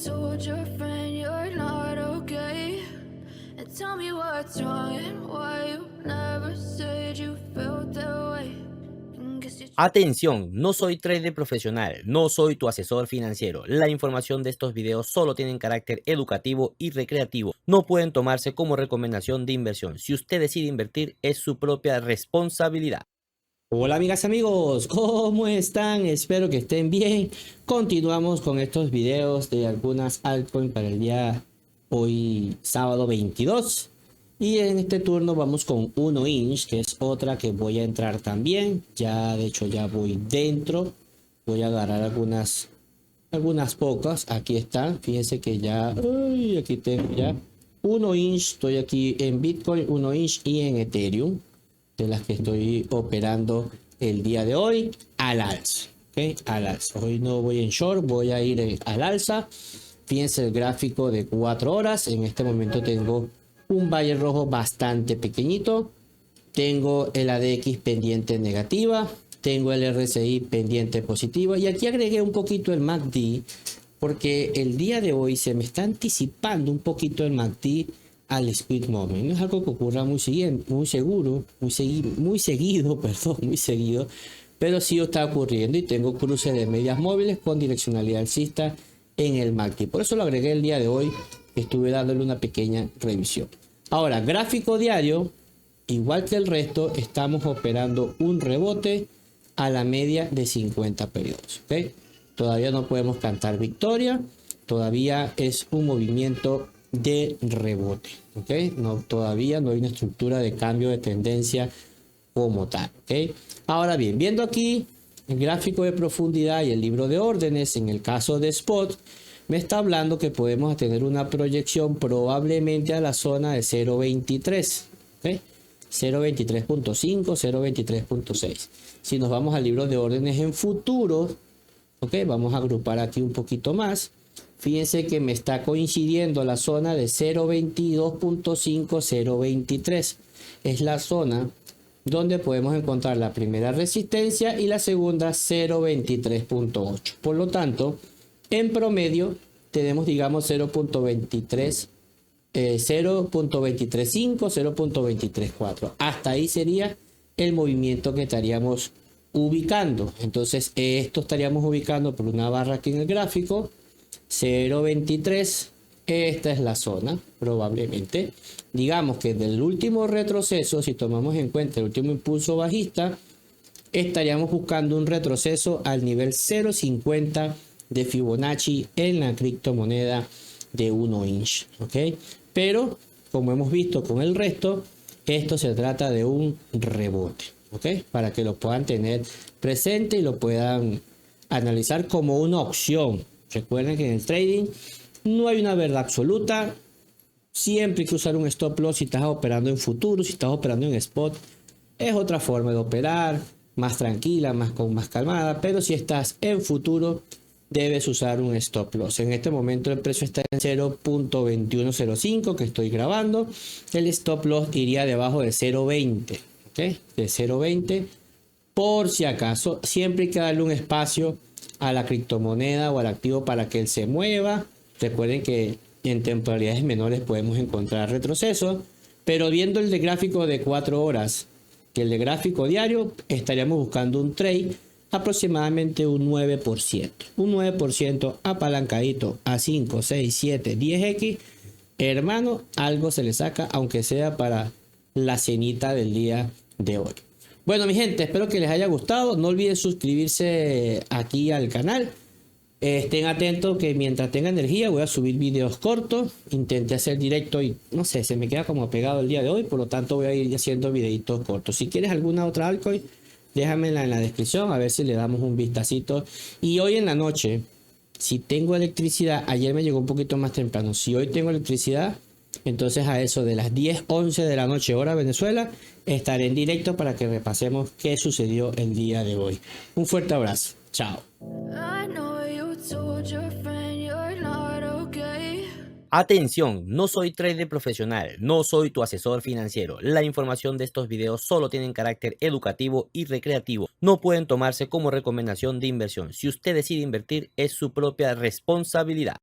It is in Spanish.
told your friend you're not okay? And tell me what's wrong and why you never said you felt that way. Atención, no soy trader profesional, no soy tu asesor financiero. La información de estos videos solo tienen carácter educativo y recreativo. No pueden tomarse como recomendación de inversión. Si usted decide invertir, es su propia responsabilidad. Hola amigas y amigos, ¿cómo están? Espero que estén bien. Continuamos con estos videos de algunas altcoins para el día hoy sábado 22. Y en este turno vamos con 1inch, que es otra que voy a entrar también. Ya de hecho ya voy dentro. Voy a agarrar algunas pocas. Aquí están. Fíjense que ya aquí tengo ya 1inch. Estoy aquí en Bitcoin, 1inch y en Ethereum, de las que estoy operando el día de hoy al alza. ¿Okay? Al alza. Hoy no voy en short, voy a ir al alza. Fíjense el gráfico de 4 horas. En este momento tengo un valle rojo bastante pequeñito. Tengo el ADX pendiente negativa. Tengo el RSI pendiente positiva. Y aquí agregué un poquito el MACD, porque el día de hoy se me está anticipando un poquito el MACD al Squid Moment. No es algo que ocurra muy seguido, pero sí está ocurriendo y tengo cruces de medias móviles con direccionalidad alcista en el MACD. Por eso lo agregué el día de hoy. Estuve dándole una pequeña revisión. Ahora, gráfico diario, igual que el resto, estamos operando un rebote a la media de 50 periodos. ¿Okay? Todavía no podemos cantar victoria. Todavía es un movimiento de rebote. ¿Okay? Todavía no hay una estructura de cambio de tendencia como tal. ¿Okay? Ahora bien, viendo aquí el gráfico de profundidad y el libro de órdenes, en el caso de Spot, me está hablando que podemos tener una proyección probablemente a la zona de 0.23. ¿Okay? 0.23.5, 0.23.6. Si nos vamos al libro de órdenes en futuros, ¿okay? Vamos a agrupar aquí un poquito más. Fíjense que me está coincidiendo la zona de 0.22.5, 0.23. Es la zona donde podemos encontrar la primera resistencia y la segunda 0.23.8. Por lo tanto, en promedio tenemos, digamos, 0.23, 0.235, 0.234. Hasta ahí sería el movimiento que estaríamos ubicando. Entonces esto estaríamos ubicando por una barra aquí en el gráfico, 0.23. Esta es la zona, probablemente. Digamos que del último retroceso, si tomamos en cuenta el último impulso bajista, estaríamos buscando un retroceso al nivel 0.50 de Fibonacci en la criptomoneda de 1inch. ¿Okay? Pero como hemos visto con el resto, esto se trata de un rebote. ¿Okay? Para que lo puedan tener presente y lo puedan analizar como una opción. Recuerden que en el trading no hay una verdad absoluta. Siempre hay que usar un stop loss si estás operando en futuro. Si estás operando en spot, es otra forma de operar, más tranquila, con más calmada. Pero si estás en futuro, debes usar un stop loss. En este momento el precio está en 0.2105 que estoy grabando. El stop loss iría debajo de 0.20. ¿Okay? De 0.20. Por si acaso, siempre hay que darle un espacio a la criptomoneda o al activo para que él se mueva. Recuerden que en temporalidades menores podemos encontrar retrocesos, pero viendo el de gráfico de 4 horas que el de gráfico diario, estaríamos buscando un trade aproximadamente un 9%. Un 9% apalancadito a 5, 6, 7, 10x. Hermano, algo se le saca, aunque sea para la cenita del día de hoy. Bueno, mi gente, espero que les haya gustado. No olviden suscribirse aquí al canal. Estén atentos que mientras tenga energía voy a subir videos cortos. Intenté hacer directo y no sé, se me queda como pegado el día de hoy. Por lo tanto voy a ir haciendo videitos cortos. Si quieres alguna otra altcoin, déjamela en la descripción a ver si le damos un vistacito. Y hoy en la noche, si tengo electricidad, ayer me llegó un poquito más temprano. Si hoy tengo electricidad, entonces a eso de las 10, 11 de la noche hora Venezuela, estaré en directo para que repasemos qué sucedió el día de hoy. Un fuerte abrazo. Chao. Atención, no soy trader profesional, no soy tu asesor financiero. La información de estos videos solo tienen carácter educativo y recreativo. No pueden tomarse como recomendación de inversión. Si usted decide invertir, es su propia responsabilidad.